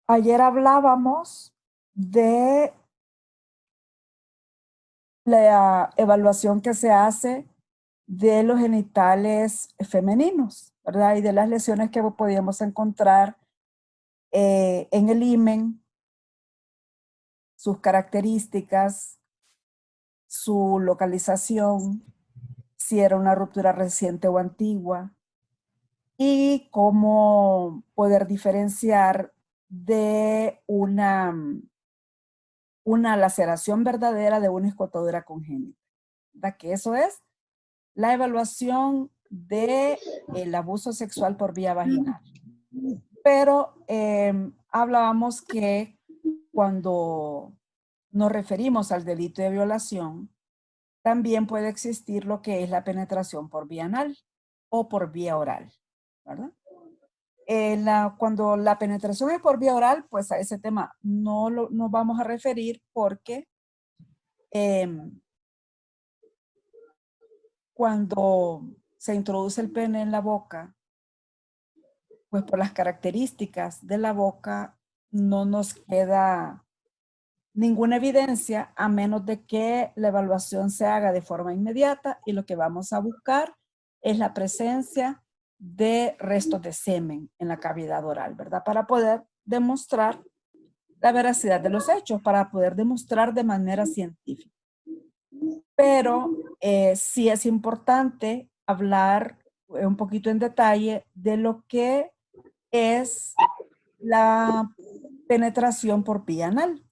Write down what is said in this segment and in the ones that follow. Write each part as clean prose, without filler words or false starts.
Ayer hablábamos de la evaluación que se hace de los genitales femeninos, ¿verdad? Y de las lesiones que podíamos encontrar en el himen, sus características, su localización, si era una ruptura reciente o antigua, y cómo poder diferenciar de una laceración verdadera de una escotadura congénita, ¿verdad? Que eso es la evaluación del abuso sexual por vía vaginal. Pero hablábamos que cuando nos referimos al delito de violación, también puede existir lo que es la penetración por vía anal o por vía oral, ¿verdad? Cuando la penetración es por vía oral, pues a ese tema no nos vamos a referir porque cuando se introduce el pene en la boca, pues por las características de la boca no nos queda ninguna evidencia a menos de que la evaluación se haga de forma inmediata y lo que vamos a buscar es la presencia de restos de semen en la cavidad oral, ¿verdad? Para poder demostrar la veracidad de los hechos, para poder demostrar de manera científica. Pero sí es importante hablar un poquito en detalle de lo que es la penetración por vía anal.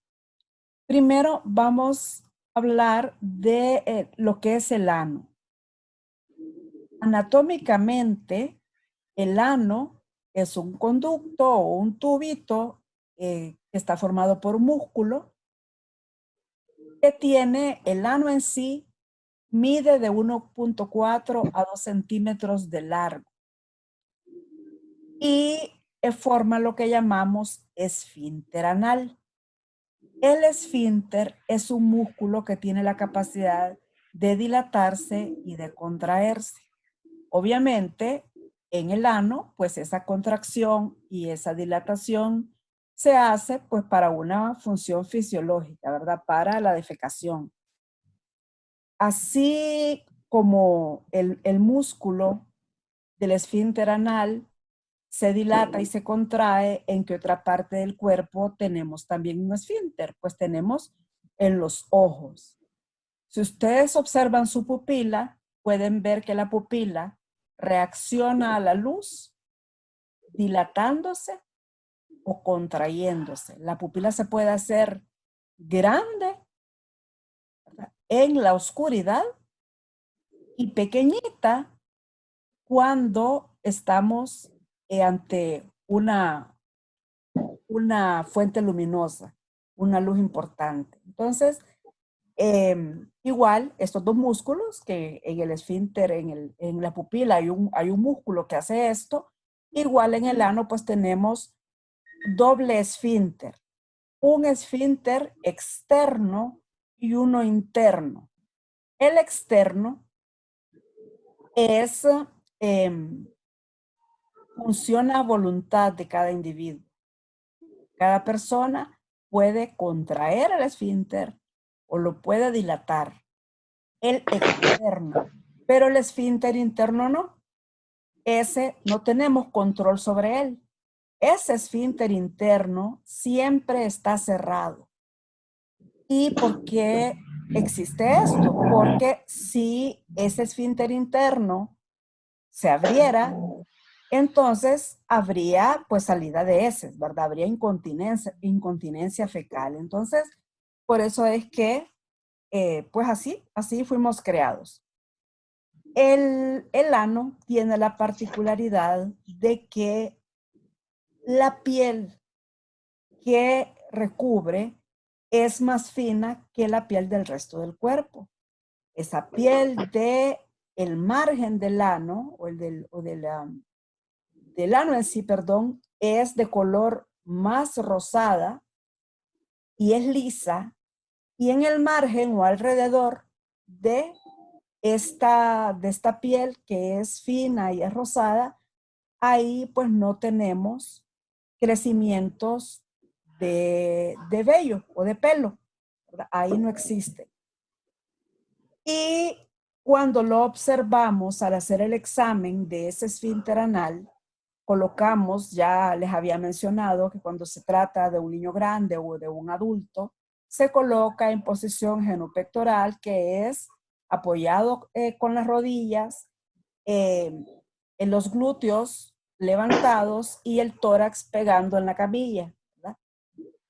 Primero vamos a hablar de lo que es el ano. Anatómicamente, el ano es un conducto o un tubito que está formado por músculo que tiene el ano en sí, mide de 1.4 a 2 centímetros de largo y forma lo que llamamos esfínter anal. El esfínter es un músculo que tiene la capacidad de dilatarse y de contraerse. Obviamente, en el ano, pues esa contracción y esa dilatación se hace pues para una función fisiológica, ¿verdad? Para la defecación. Así como el músculo del esfínter anal se dilata y se contrae, ¿en qué otra parte del cuerpo tenemos también un esfínter? Pues tenemos en los ojos. Si ustedes observan su pupila, pueden ver que la pupila reacciona a la luz dilatándose o contrayéndose. La pupila se puede hacer grande, ¿verdad?, en la oscuridad y pequeñita cuando estamos ante una fuente luminosa, una luz importante. Entonces, igual, estos dos músculos, que en el esfínter, en la pupila hay un músculo que hace esto, igual en el ano pues tenemos doble esfínter, un esfínter externo y uno interno. El externo es, funciona a voluntad de cada individuo. Cada persona puede contraer el esfínter o lo puede dilatar. El externo, pero el esfínter interno no. Ese no tenemos control sobre él. Ese esfínter interno siempre está cerrado. ¿Y por qué existe esto? Porque si ese esfínter interno se abriera, entonces habría pues salida de heces, ¿verdad? Habría incontinencia fecal. Entonces, por eso es que pues así fuimos creados. El ano tiene la particularidad de que la piel que recubre es más fina que la piel del resto del cuerpo. Esa piel del margen del ano, del ano en sí, perdón, es de color más rosada y es lisa, y en el margen o alrededor de esta piel que es fina y es rosada, ahí pues no tenemos crecimientos de vello o de pelo, ¿verdad? Ahí no existe. Y cuando lo observamos al hacer el examen de ese esfínter anal, colocamos, ya les había mencionado que cuando se trata de un niño grande o de un adulto, se coloca en posición genupectoral, que es apoyado con las rodillas, en los glúteos levantados y el tórax pegando en la camilla, ¿verdad?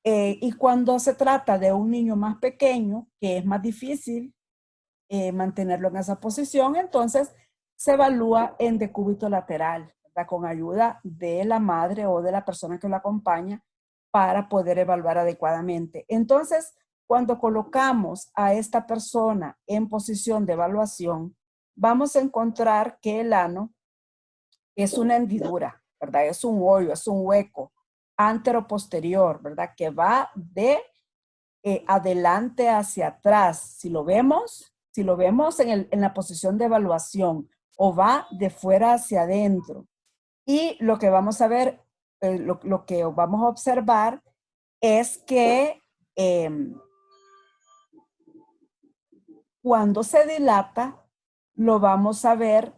Y cuando se trata de un niño más pequeño, que es más difícil mantenerlo en esa posición, entonces se evalúa en decúbito lateral, ¿verdad? Con ayuda de la madre o de la persona que lo acompaña para poder evaluar adecuadamente. Entonces, cuando colocamos a esta persona en posición de evaluación, vamos a encontrar que el ano es una hendidura, ¿verdad? Es un hoyo, es un hueco antero-posterior, ¿verdad? Que va de adelante hacia atrás. Si lo vemos en la posición de evaluación, o va de fuera hacia adentro. Y lo que vamos a ver, lo que vamos a observar es que cuando se dilata, lo vamos a ver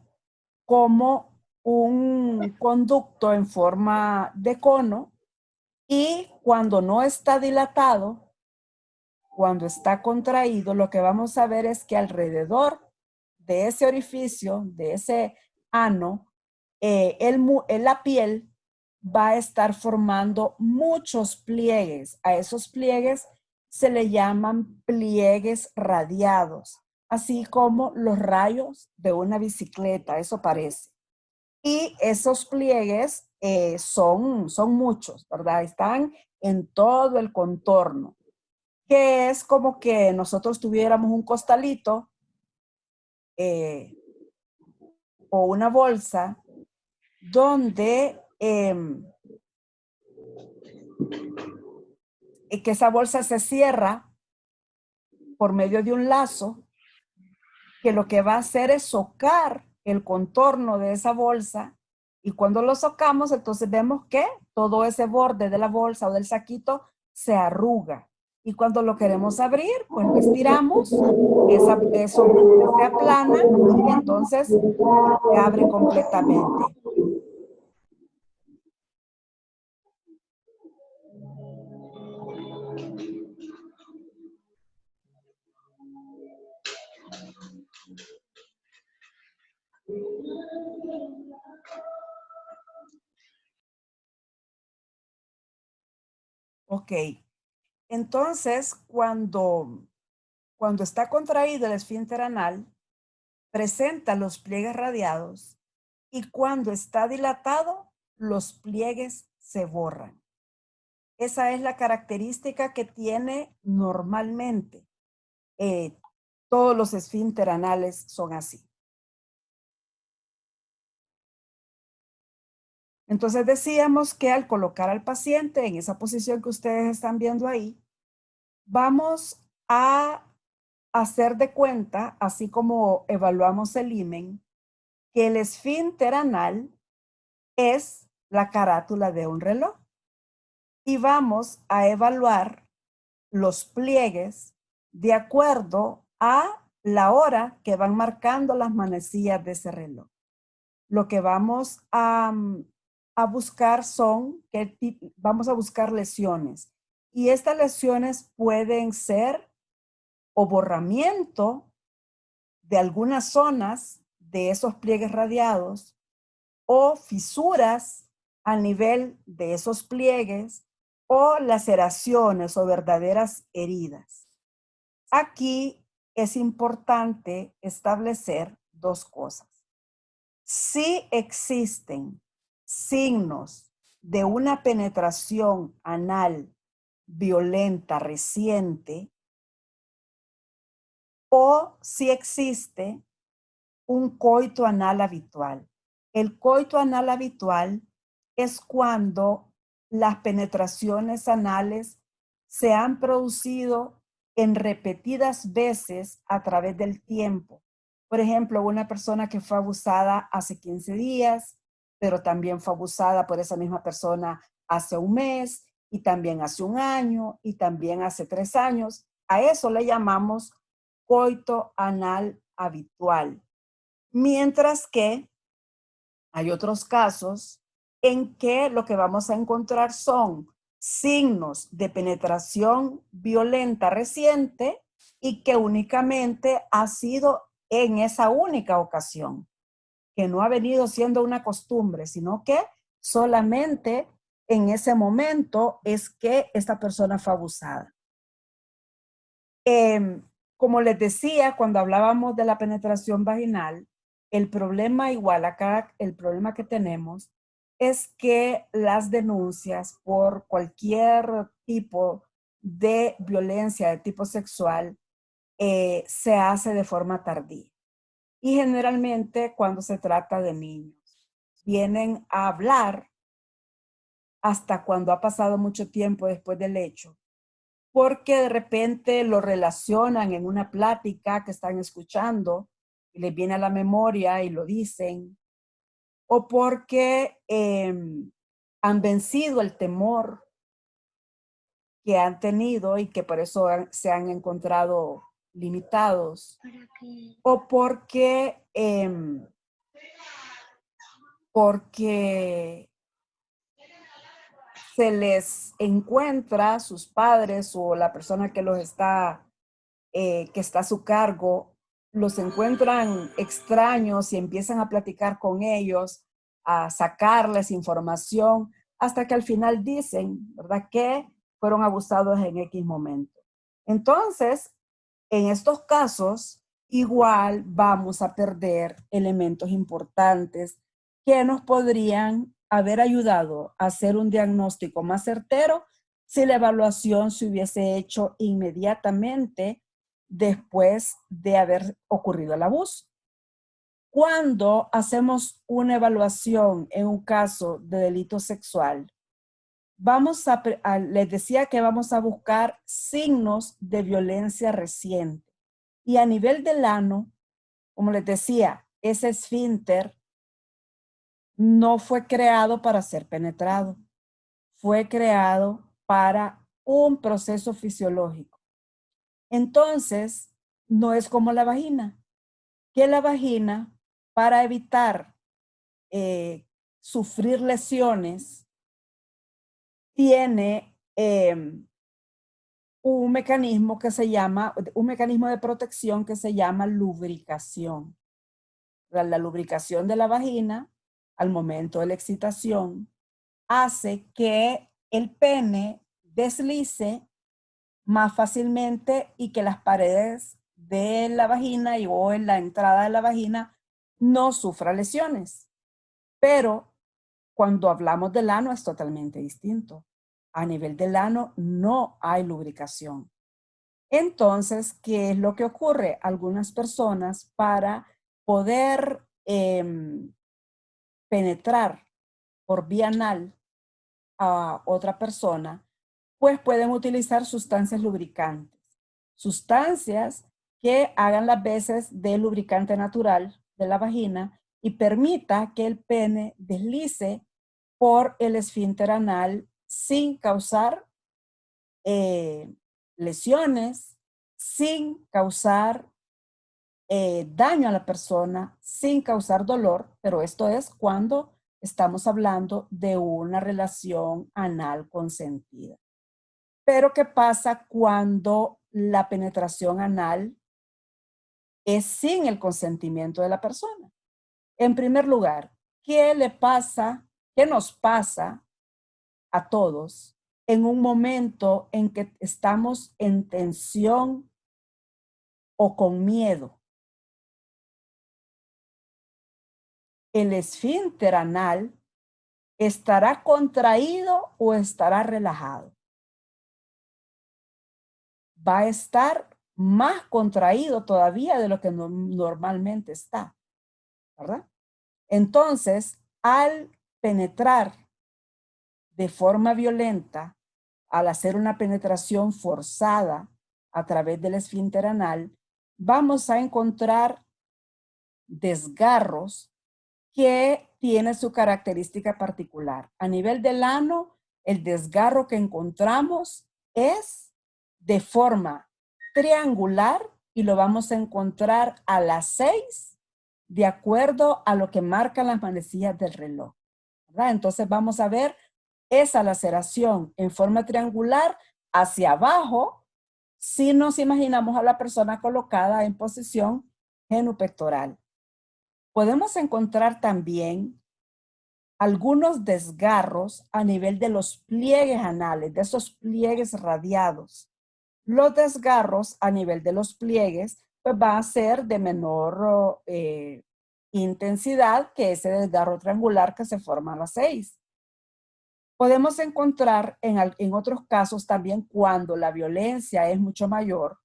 como un conducto en forma de cono, y cuando no está dilatado, cuando está contraído, lo que vamos a ver es que alrededor de ese orificio, de ese ano, la piel va a estar formando muchos pliegues. A esos pliegues se le llaman pliegues radiados, así como los rayos de una bicicleta, eso parece. Y esos pliegues son muchos, ¿verdad? Están en todo el contorno, que es como que nosotros tuviéramos un costalito o una bolsa donde que esa bolsa se cierra por medio de un lazo, que lo que va a hacer es socar el contorno de esa bolsa, y cuando lo socamos, entonces vemos que todo ese borde de la bolsa o del saquito se arruga. Y cuando lo queremos abrir, pues lo estiramos, eso borde se aplana y entonces se abre completamente. Ok, entonces cuando está contraído el esfínter anal, presenta los pliegues radiados, y cuando está dilatado, los pliegues se borran. Esa es la característica que tiene normalmente. Todos los esfínter anales son así. Entonces decíamos que al colocar al paciente en esa posición que ustedes están viendo ahí, vamos a hacer de cuenta, así como evaluamos el himen, que el esfínter anal es la carátula de un reloj, y vamos a evaluar los pliegues de acuerdo a la hora que van marcando las manecillas de ese reloj. Lo que vamos a buscar vamos a buscar lesiones, y estas lesiones pueden ser o borramiento de algunas zonas de esos pliegues radiados, o fisuras a nivel de esos pliegues, o laceraciones o verdaderas heridas. Aquí es importante establecer dos cosas. Si existen signos de una penetración anal violenta reciente, o si existe un coito anal habitual. El coito anal habitual es cuando las penetraciones anales se han producido en repetidas veces a través del tiempo. Por ejemplo, una persona que fue abusada hace 15 días, pero también fue abusada por esa misma persona hace un mes, y también hace 1 año, y también hace 3 años. A eso le llamamos coito anal habitual. Mientras que hay otros casos en que lo que vamos a encontrar son signos de penetración violenta reciente y que únicamente ha sido en esa única ocasión, que no ha venido siendo una costumbre, sino que solamente en ese momento es que esta persona fue abusada. Como les decía, cuando hablábamos de la penetración vaginal, el problema igual acá, el problema que tenemos es que las denuncias por cualquier tipo de violencia de tipo sexual se hace de forma tardía. Y generalmente cuando se trata de niños, vienen a hablar hasta cuando ha pasado mucho tiempo después del hecho, porque de repente lo relacionan en una plática que están escuchando y les viene a la memoria y lo dicen, o porque han vencido el temor que han tenido y que por eso se han encontrado limitados, o porque se les encuentra sus padres o la persona que los está, que está a su cargo, los encuentran extraños y empiezan a platicar con ellos, a sacarles información, hasta que al final dicen, ¿verdad?, que fueron abusados en X momento. Entonces, en estos casos, igual vamos a perder elementos importantes que nos podrían haber ayudado a hacer un diagnóstico más certero si la evaluación se hubiese hecho inmediatamente después de haber ocurrido el abuso. Cuando hacemos una evaluación en un caso de delito sexual, les decía que vamos a buscar signos de violencia reciente. Y a nivel del ano, como les decía, ese esfínter no fue creado para ser penetrado, fue creado para un proceso fisiológico. Entonces, no es como la vagina, que la vagina, para evitar sufrir lesiones, tiene un mecanismo de protección que se llama lubricación. La lubricación de la vagina al momento de la excitación hace que el pene deslice más fácilmente y que las paredes de la vagina o en la entrada de la vagina no sufra lesiones. Pero cuando hablamos del ano es totalmente distinto. A nivel del ano no hay lubricación. Entonces, ¿qué es lo que ocurre? Algunas personas para poder penetrar por vía anal a otra persona, pues pueden utilizar sustancias lubricantes. Sustancias que hagan las veces de lubricante natural de la vagina y permita que el pene deslice por el esfínter anal sin causar lesiones, sin causar daño a la persona, sin causar dolor, pero esto es cuando estamos hablando de una relación anal consentida. Pero ¿qué pasa cuando la penetración anal es sin el consentimiento de la persona? En primer lugar, ¿qué le pasa, qué nos pasa a todos en un momento en que estamos en tensión o con miedo? El esfínter anal estará contraído o estará relajado. Va a estar más contraído todavía de lo que normalmente está, ¿verdad? Entonces, al penetrar de forma violenta, al hacer una penetración forzada a través del esfínter anal, vamos a encontrar desgarros que tiene su característica particular. A nivel del ano, el desgarro que encontramos es de forma triangular y lo vamos a encontrar a las 6 de acuerdo a lo que marcan las manecillas del reloj, ¿verdad? Entonces vamos a ver esa laceración en forma triangular hacia abajo si nos imaginamos a la persona colocada en posición genupectoral. Podemos encontrar también algunos desgarros a nivel de los pliegues anales, de esos pliegues radiados. Los desgarros a nivel de los pliegues, pues va a ser de menor intensidad que ese desgarro triangular que se forma a las 6. Podemos encontrar en otros casos también cuando la violencia es mucho mayor,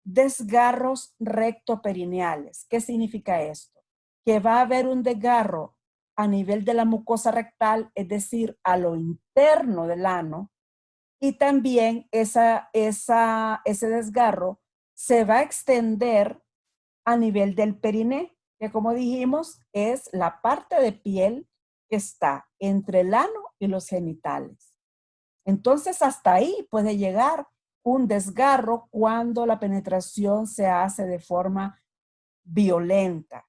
desgarros rectoperineales. ¿Qué significa esto? Que va a haber un desgarro a nivel de la mucosa rectal, es decir, a lo interno del ano, y también ese desgarro se va a extender a nivel del periné, que como dijimos es la parte de piel que está entre el ano y los genitales. Entonces hasta ahí puede llegar un desgarro cuando la penetración se hace de forma violenta.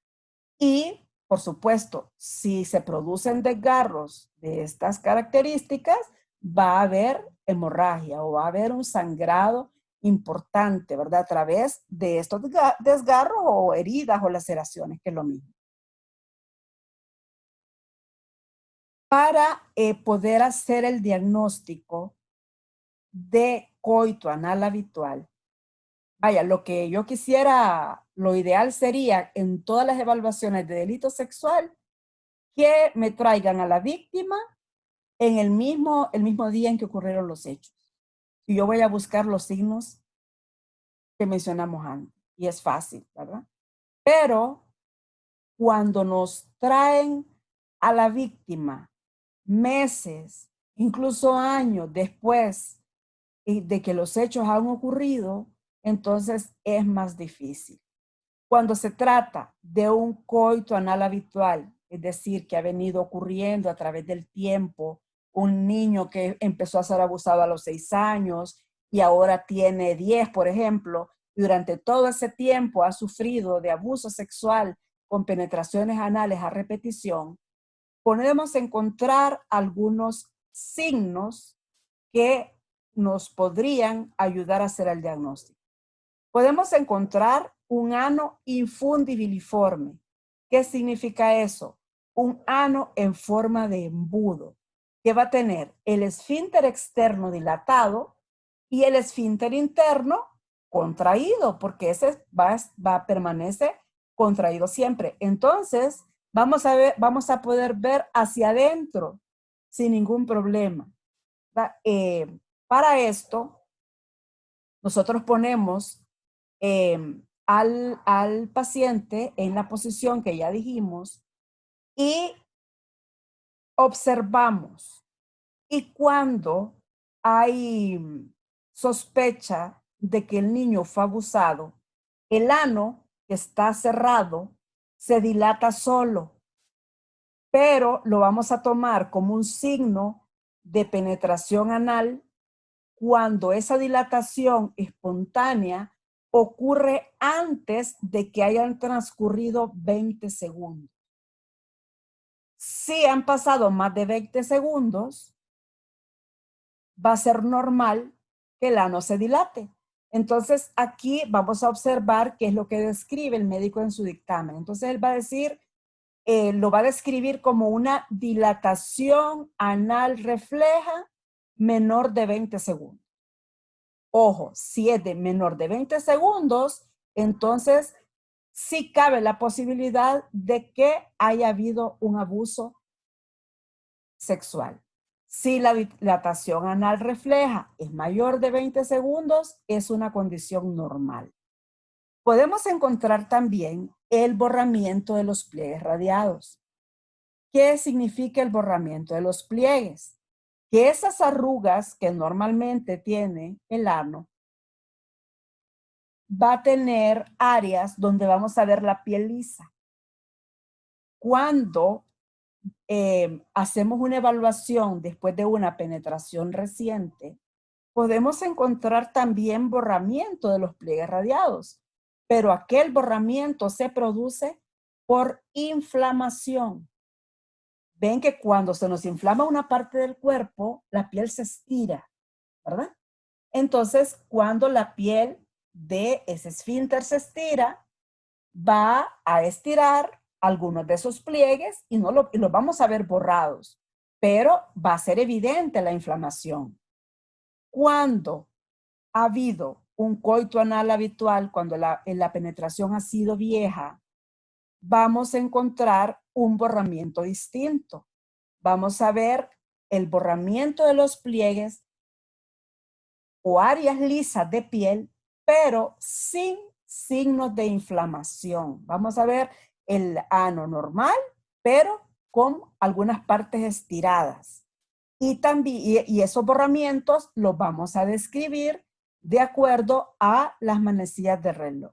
Y, por supuesto, si se producen desgarros de estas características, va a haber hemorragia o va a haber un sangrado importante, ¿verdad? A través de estos desgarros o heridas o laceraciones, que es lo mismo. Para poder hacer el diagnóstico de coito anal habitual, vaya, lo que yo quisiera, lo ideal sería en todas las evaluaciones de delito sexual que me traigan a la víctima en el mismo día en que ocurrieron los hechos. Y yo voy a buscar los signos que mencionamos antes. Y es fácil, ¿verdad? Pero cuando nos traen a la víctima meses, incluso años después de que los hechos han ocurrido, entonces es más difícil. Cuando se trata de un coito anal habitual, es decir, que ha venido ocurriendo a través del tiempo, un niño que empezó a ser abusado a los 6 años y ahora tiene 10, por ejemplo, y durante todo ese tiempo ha sufrido de abuso sexual con penetraciones anales a repetición, podemos encontrar algunos signos que nos podrían ayudar a hacer el diagnóstico. Podemos encontrar un ano infundibiliforme. ¿Qué significa eso? Un ano en forma de embudo, que va a tener el esfínter externo dilatado y el esfínter interno contraído, porque ese permanece contraído siempre. Entonces, vamos a poder ver hacia adentro sin ningún problema. Para esto, nosotros ponemos al paciente en la posición que ya dijimos y observamos. Y cuando hay sospecha de que el niño fue abusado, el ano que está cerrado se dilata solo, pero lo vamos a tomar como un signo de penetración anal cuando esa dilatación espontánea ocurre antes de que hayan transcurrido 20 segundos. Si han pasado más de 20 segundos, va a ser normal que el ano se dilate. Entonces, aquí vamos a observar qué es lo que describe el médico en su dictamen. Entonces, él va a decir, lo va a describir como una dilatación anal refleja menor de 20 segundos. Ojo, si es de menor de 20 segundos, entonces sí cabe la posibilidad de que haya habido un abuso sexual. Si la dilatación anal refleja es mayor de 20 segundos, es una condición normal. Podemos encontrar también el borramiento de los pliegues radiados. ¿Qué significa el borramiento de los pliegues? Que esas arrugas que normalmente tiene el ano va a tener áreas donde vamos a ver la piel lisa. Cuando hacemos una evaluación después de una penetración reciente, podemos encontrar también borramiento de los pliegues radiados, pero aquel borramiento se produce por inflamación. Ven que cuando se nos inflama una parte del cuerpo, la piel se estira, ¿verdad? Entonces, cuando la piel de ese esfínter se estira, va a estirar algunos de esos pliegues y los vamos a ver borrados, pero va a ser evidente la inflamación. Cuando ha habido un coito anal habitual, cuando la penetración ha sido vieja, vamos a encontrar un borramiento distinto. Vamos a ver el borramiento de los pliegues o áreas lisas de piel, pero sin signos de inflamación. Vamos a ver el ano normal, pero con algunas partes estiradas. Y también, y esos borramientos los vamos a describir de acuerdo a las manecillas de reloj.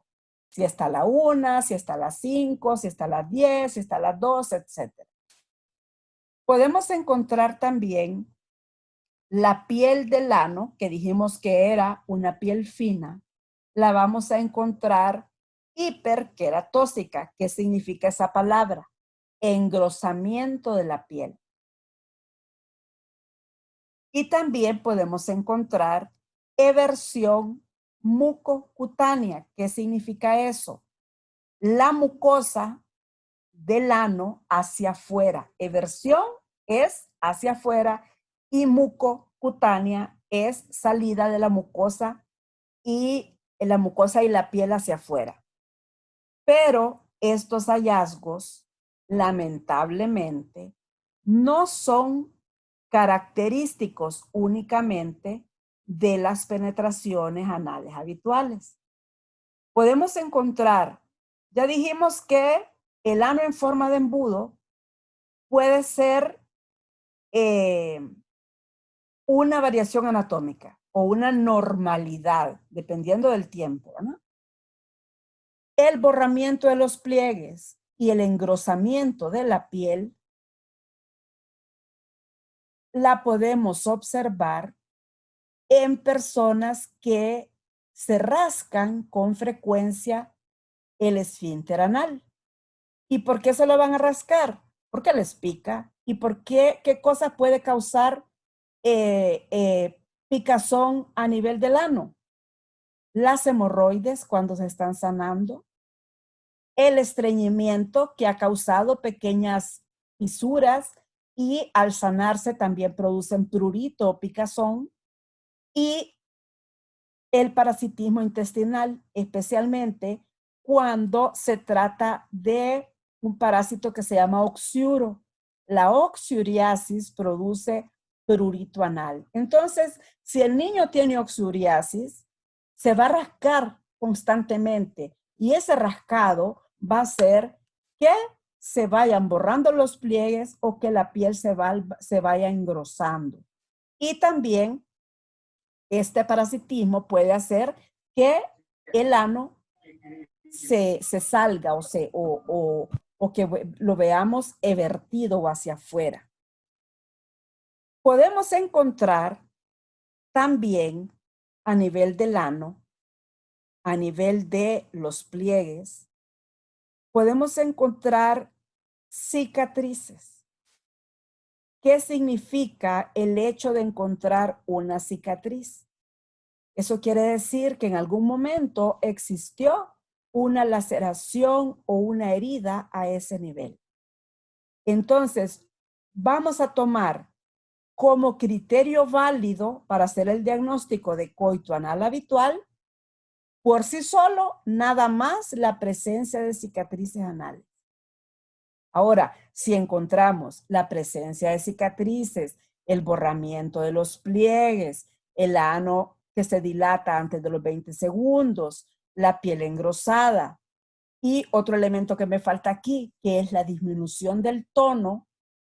Si está a la 1, si está a las 5, si está a las 10, si está a las 2, etc. Podemos encontrar también la piel del ano, que dijimos que era una piel fina, la vamos a encontrar hiperqueratósica. ¿Qué significa esa palabra? Engrosamiento de la piel. Y también podemos encontrar eversión mucocutánea. ¿Qué significa eso? La mucosa del ano hacia afuera. Eversión es hacia afuera y mucocutánea es salida de la mucosa y la piel hacia afuera. Pero estos hallazgos, lamentablemente, no son característicos únicamente de las penetraciones anales habituales. Podemos encontrar, ya dijimos que el ano en forma de embudo puede ser una variación anatómica o una normalidad, dependiendo del tiempo, ¿no? El borramiento de los pliegues y el engrosamiento de la piel la podemos observar en personas que se rascan con frecuencia el esfínter anal. ¿Y por qué se lo van a rascar? Porque les pica. ¿Y por qué? ¿Qué cosa puede causar picazón a nivel del ano? Las hemorroides cuando se están sanando, el estreñimiento que ha causado pequeñas fisuras y al sanarse también producen prurito o picazón, y el parasitismo intestinal, especialmente cuando se trata de un parásito que se llama oxiuro. La oxuriasis produce prurito anal. Entonces, si el niño tiene oxuriasis, se va a rascar constantemente y ese rascado va a hacer que se vayan borrando los pliegues o que la piel se vaya engrosando. Y también este parasitismo puede hacer que el ano se salga o que lo veamos evertido o hacia afuera. Podemos encontrar también a nivel del ano, a nivel de los pliegues, podemos encontrar cicatrices. ¿Qué significa el hecho de encontrar una cicatriz? Eso quiere decir que en algún momento existió una laceración o una herida a ese nivel. Entonces, vamos a tomar como criterio válido para hacer el diagnóstico de coito anal habitual, por sí solo, nada más la presencia de cicatrices anales. Ahora, si encontramos la presencia de cicatrices, el borramiento de los pliegues, el ano que se dilata antes de los 20 segundos, la piel engrosada y otro elemento que me falta aquí, que es la disminución del tono.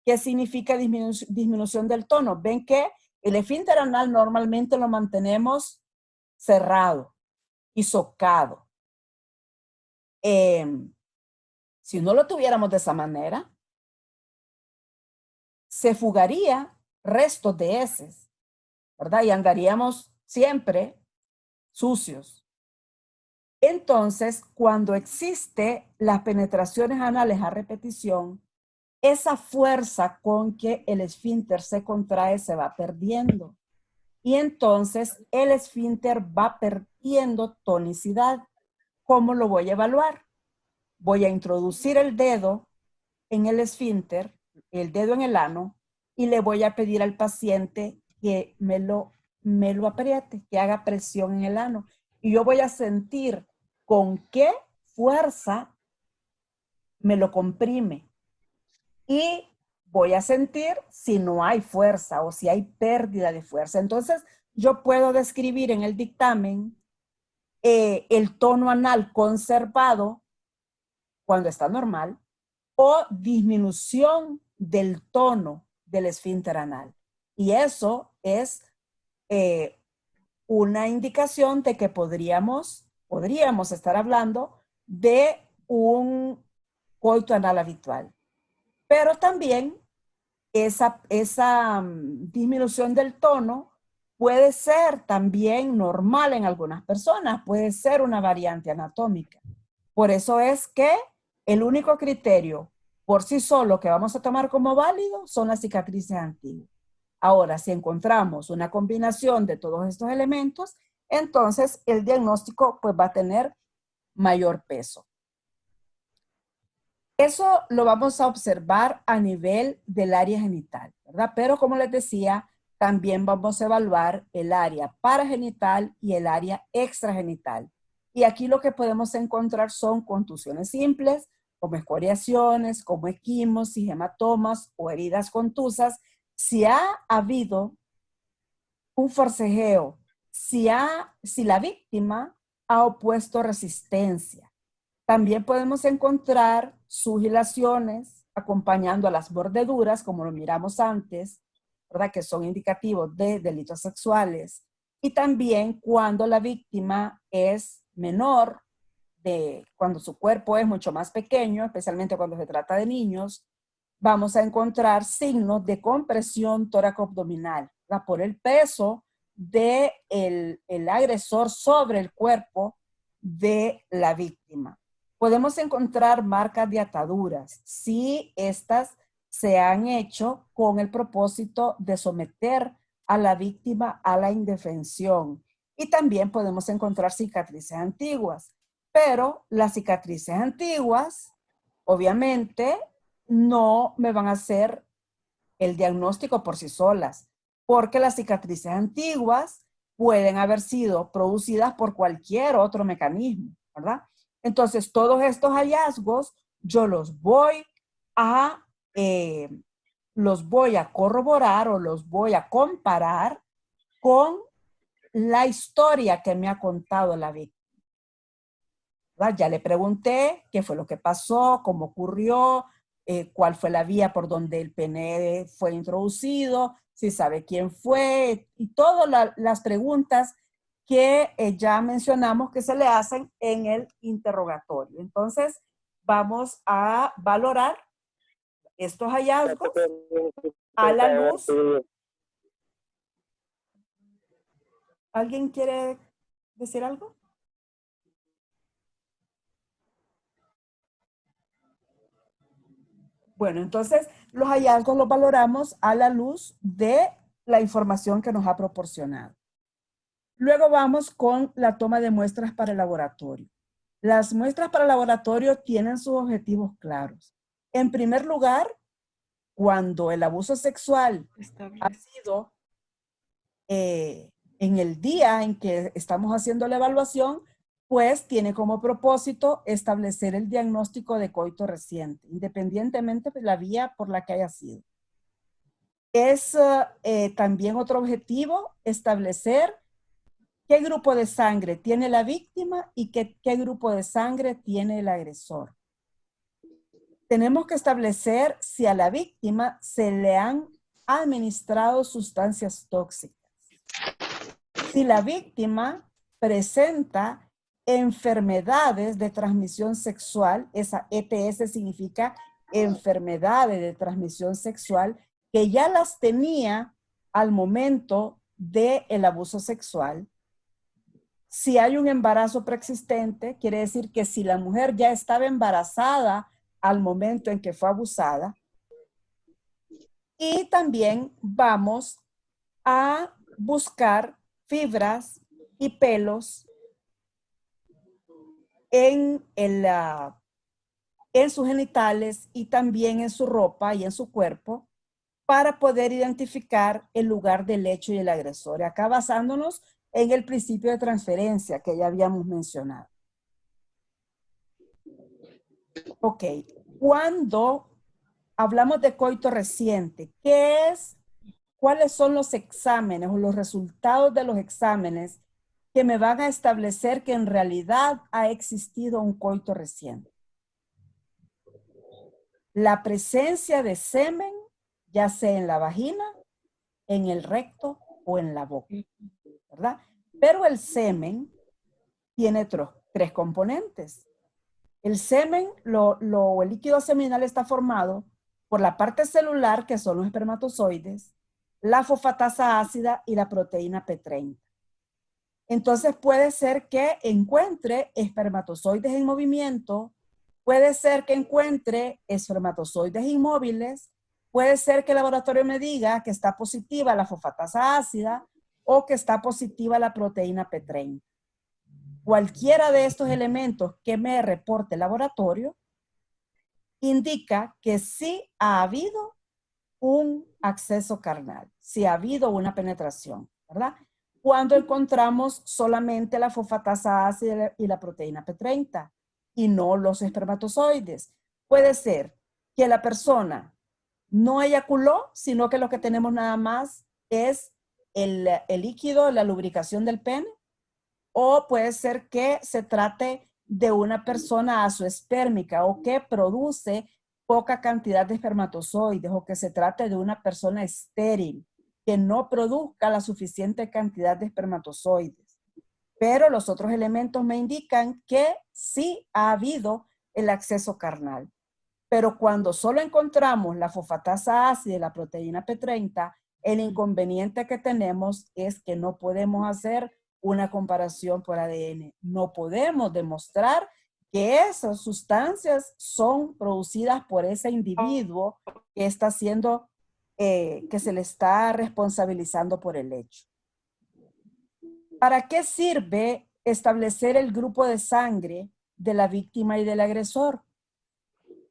¿Qué significa disminución del tono? Ven que el esfínter anal normalmente lo mantenemos cerrado y socado. Si no lo tuviéramos de esa manera, se fugaría restos de heces, ¿verdad? Y andaríamos siempre sucios. Entonces, cuando existe las penetraciones anales a repetición, esa fuerza con que el esfínter se contrae se va perdiendo. Y entonces el esfínter va perdiendo tonicidad. ¿Cómo lo voy a evaluar? Voy a introducir el dedo en el esfínter, el dedo en el ano, y le voy a pedir al paciente que me lo apriete, que haga presión en el ano. Y yo voy a sentir con qué fuerza me lo comprime. Y voy a sentir si no hay fuerza o si hay pérdida de fuerza. Entonces, yo puedo describir en el dictamen el tono anal conservado cuando está normal o disminución del tono del esfínter anal. Y eso es una indicación de que podríamos estar hablando de un coito anal habitual. Pero también esa disminución del tono puede ser también normal en algunas personas, puede ser una variante anatómica. Por eso es que el único criterio por sí solo que vamos a tomar como válido son las cicatrices antiguas. Ahora, si encontramos una combinación de todos estos elementos, entonces el diagnóstico pues va a tener mayor peso. Eso lo vamos a observar a nivel del área genital, ¿verdad? Pero como les decía, también vamos a evaluar el área paragenital y el área extragenital. Y aquí lo que podemos encontrar son contusiones simples, como escoriaciones, como equimos, hematomas o heridas contusas. Si ha habido un forcejeo, si la víctima ha opuesto resistencia. También podemos encontrar sugilaciones acompañando a las mordeduras, como lo miramos antes, ¿verdad? Que son indicativos de delitos sexuales. Y también cuando la víctima es menor, cuando su cuerpo es mucho más pequeño, especialmente cuando se trata de niños, vamos a encontrar signos de compresión tóraco-abdominal, ¿verdad? Por el peso del el agresor sobre el cuerpo de la víctima. Podemos encontrar marcas de ataduras si estas se han hecho con el propósito de someter a la víctima a la indefensión. Y también podemos encontrar cicatrices antiguas. Pero las cicatrices antiguas, obviamente, no me van a hacer el diagnóstico por sí solas, porque las cicatrices antiguas pueden haber sido producidas por cualquier otro mecanismo, ¿verdad? Entonces, todos estos hallazgos yo los voy a corroborar o los voy a comparar con la historia que me ha contado la víctima. ¿Verdad? Ya le pregunté qué fue lo que pasó, cómo ocurrió, cuál fue la vía por donde el pene fue introducido, si sabe quién fue, y todas las preguntas que ya mencionamos que se le hacen en el interrogatorio. Entonces, vamos a valorar estos hallazgos a la luz. ¿Alguien quiere decir algo? Bueno, entonces los hallazgos los valoramos a la luz de la información que nos ha proporcionado. Luego vamos con la toma de muestras para el laboratorio. Las muestras para el laboratorio tienen sus objetivos claros. En primer lugar, cuando el abuso sexual ha sido en el día en que estamos haciendo la evaluación, pues tiene como propósito establecer el diagnóstico de coito reciente, independientemente de la vía por la que haya sido. Es también otro objetivo establecer qué grupo de sangre tiene la víctima y qué grupo de sangre tiene el agresor. Tenemos que establecer si a la víctima se le han administrado sustancias tóxicas. Si la víctima presenta enfermedades de transmisión sexual, esa ETS significa enfermedades de transmisión sexual que ya las tenía al momento del abuso sexual. Si hay un embarazo preexistente, quiere decir que si la mujer ya estaba embarazada al momento en que fue abusada. Y también vamos a buscar fibras y pelos en sus genitales y también en su ropa y en su cuerpo para poder identificar el lugar del hecho y el agresor. Acá basándonos en el principio de transferencia que ya habíamos mencionado. Ok, cuando hablamos de coito reciente, ¿qué es? ¿Cuáles son los exámenes o los resultados de los exámenes que me van a establecer que en realidad ha existido un coito reciente? La presencia de semen, ya sea en la vagina, en el recto o en la boca, ¿verdad? Pero el semen tiene tres componentes. El semen, el líquido seminal está formado por la parte celular, que son los espermatozoides, la fosfatasa ácida y la proteína P30. Entonces puede ser que encuentre espermatozoides en movimiento, puede ser que encuentre espermatozoides inmóviles, puede ser que el laboratorio me diga que está positiva la fosfatasa ácida o que está positiva la proteína P30. Cualquiera de estos elementos que me reporte el laboratorio indica que sí ha habido un acceso carnal, sí ha habido una penetración, ¿verdad? Cuando encontramos solamente la fosfatasa ácida y la proteína P30 y no los espermatozoides. Puede ser que la persona no eyaculó, sino que lo que tenemos nada más es el líquido, la lubricación del pene, o puede ser que se trate de una persona azoespérmica o que produce poca cantidad de espermatozoides, o que se trate de una persona estéril que no produzca la suficiente cantidad de espermatozoides. Pero los otros elementos me indican que sí ha habido el acceso carnal. Pero cuando solo encontramos la fosfatasa ácida y la proteína P30, el inconveniente que tenemos es que no podemos hacer una comparación por ADN. No podemos demostrar que esas sustancias son producidas por ese individuo que está siendo, que se le está responsabilizando por el hecho. ¿Para qué sirve establecer el grupo de sangre de la víctima y del agresor?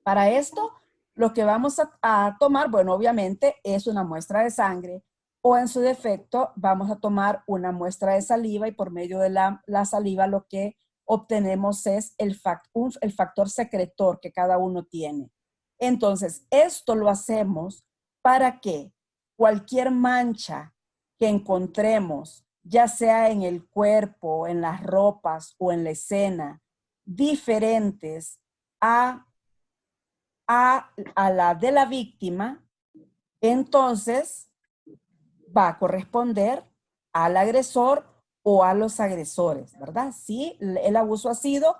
Para esto, lo que vamos a tomar, bueno, obviamente es una muestra de sangre, o en su defecto vamos a tomar una muestra de saliva, y por medio de la saliva lo que obtenemos es el factor secretor que cada uno tiene. Entonces, esto lo hacemos para que cualquier mancha que encontremos, ya sea en el cuerpo, en las ropas o en la escena, diferentes a la de la víctima, entonces va a corresponder al agresor o a los agresores, ¿verdad? Si el abuso ha sido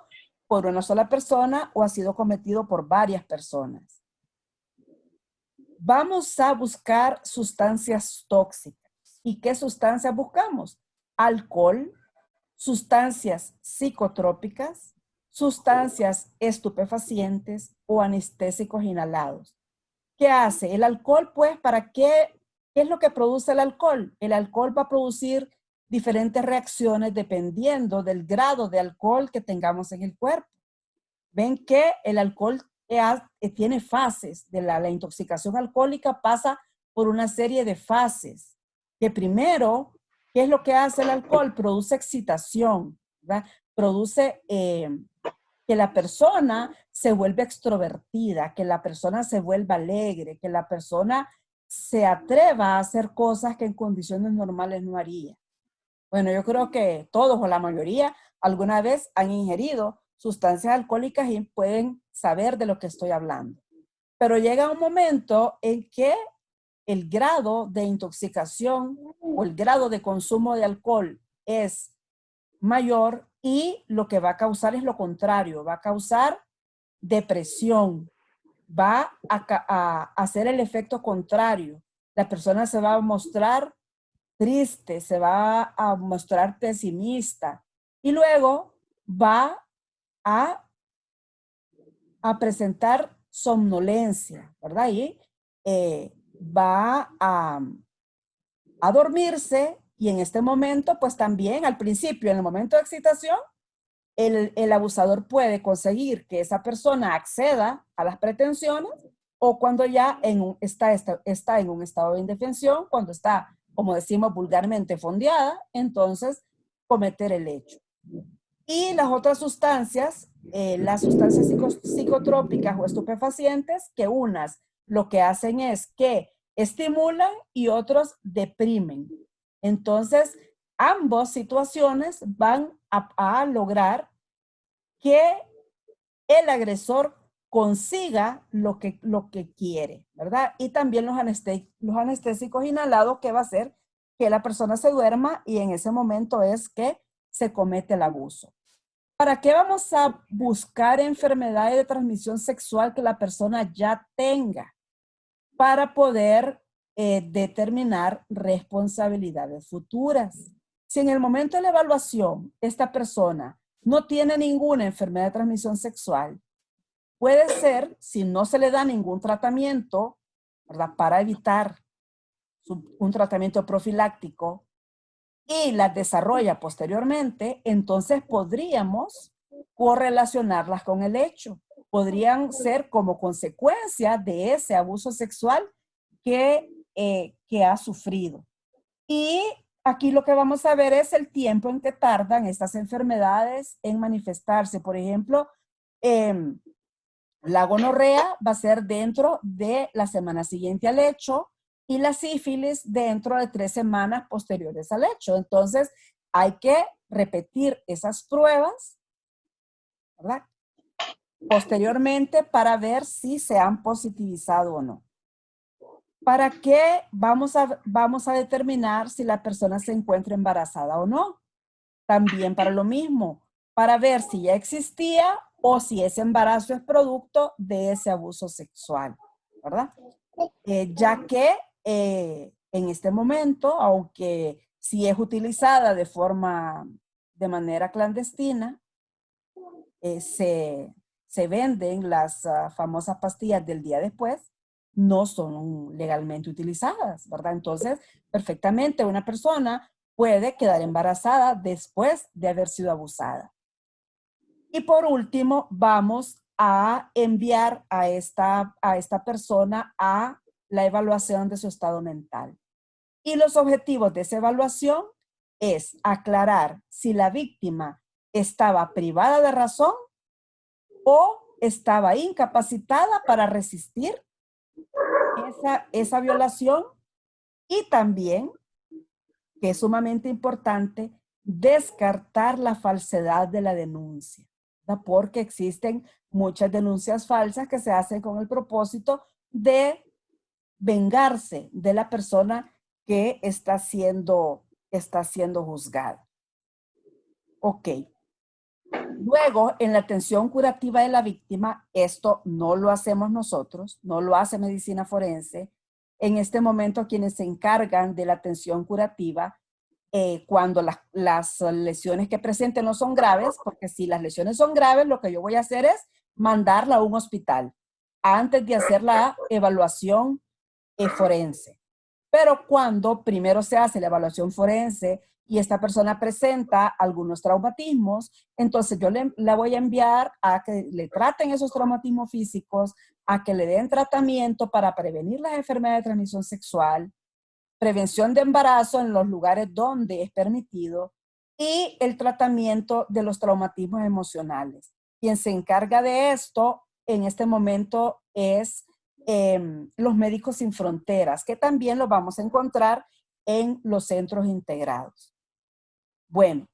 por una sola persona o ha sido cometido por varias personas. Vamos a buscar sustancias tóxicas. ¿Y qué sustancias buscamos? Alcohol, sustancias psicotrópicas, sustancias estupefacientes o anestésicos inhalados. ¿Qué hace? El alcohol, pues, ¿para qué? ¿Qué es lo que produce el alcohol? El alcohol va a producir diferentes reacciones dependiendo del grado de alcohol que tengamos en el cuerpo. Ven que el alcohol tiene fases. De la intoxicación alcohólica pasa por una serie de fases. Que primero, ¿qué es lo que hace el alcohol? Produce excitación, ¿verdad? Produce que la persona se vuelva extrovertida, que la persona se vuelva alegre, que la persona se atreva a hacer cosas que en condiciones normales no haría. Bueno, yo creo que todos o la mayoría alguna vez han ingerido sustancias alcohólicas y pueden saber de lo que estoy hablando. Pero llega un momento en que el grado de intoxicación o el grado de consumo de alcohol es mayor, y lo que va a causar es lo contrario, va a causar depresión, va a hacer el efecto contrario, la persona se va a mostrar triste, se va a mostrar pesimista y luego va a presentar somnolencia, ¿verdad? Y va a dormirse y en este momento, pues también al principio, en el momento de excitación, el abusador puede conseguir que esa persona acceda a las pretensiones o cuando ya está en un estado de indefensión, cuando está, como decimos vulgarmente, fondeada, entonces cometer el hecho. Y las otras sustancias, las sustancias psicotrópicas o estupefacientes, que unas lo que hacen es que estimulan y otros deprimen. Entonces, ambas situaciones van a lograr que el agresor consiga lo que quiere, ¿verdad? Y también los anestésicos inhalados, que va a hacer que la persona se duerma y en ese momento es que se comete el abuso. ¿Para qué vamos a buscar enfermedades de transmisión sexual que la persona ya tenga? Para poder determinar responsabilidades futuras. Si en el momento de la evaluación esta persona no tiene ninguna enfermedad de transmisión sexual, puede ser, si no se le da ningún tratamiento, ¿verdad? Para evitar un tratamiento profiláctico y las desarrolla posteriormente, entonces podríamos correlacionarlas con el hecho. Podrían ser como consecuencia de ese abuso sexual que ha sufrido. Y aquí lo que vamos a ver es el tiempo en que tardan estas enfermedades en manifestarse. Por ejemplo, la gonorrea va a ser dentro de la semana siguiente al hecho y la sífilis dentro de 3 semanas posteriores al hecho. Entonces, hay que repetir esas pruebas, ¿verdad? Posteriormente para ver si se han positivizado o no. ¿Para qué vamos a determinar si la persona se encuentra embarazada o no? También para lo mismo, para ver si ya existía o si ese embarazo es producto de ese abuso sexual, ¿verdad? Ya que en este momento, aunque si es utilizada de manera clandestina, se venden las famosas pastillas del día después, no son legalmente utilizadas, ¿verdad? Entonces, perfectamente una persona puede quedar embarazada después de haber sido abusada. Y por último, vamos a enviar a esta persona a la evaluación de su estado mental. Y los objetivos de esa evaluación es aclarar si la víctima estaba privada de razón o estaba incapacitada para resistir esa violación y también, que es sumamente importante, descartar la falsedad de la denuncia, ¿verdad? Porque existen muchas denuncias falsas que se hacen con el propósito de vengarse de la persona que está siendo juzgada. Ok. Luego, en la atención curativa de la víctima, esto no lo hacemos nosotros, no lo hace medicina forense. En este momento, quienes se encargan de la atención curativa, cuando las lesiones que presenten no son graves, porque si las lesiones son graves, lo que yo voy a hacer es mandarla a un hospital antes de hacer la evaluación forense. Pero cuando primero se hace la evaluación forense y esta persona presenta algunos traumatismos, entonces yo la voy a enviar a que le traten esos traumatismos físicos, a que le den tratamiento para prevenir las enfermedades de transmisión sexual, prevención de embarazo en los lugares donde es permitido y el tratamiento de los traumatismos emocionales. Quien se encarga de esto en este momento es los Médicos Sin Fronteras, que también lo vamos a encontrar en los centros integrados. Bueno,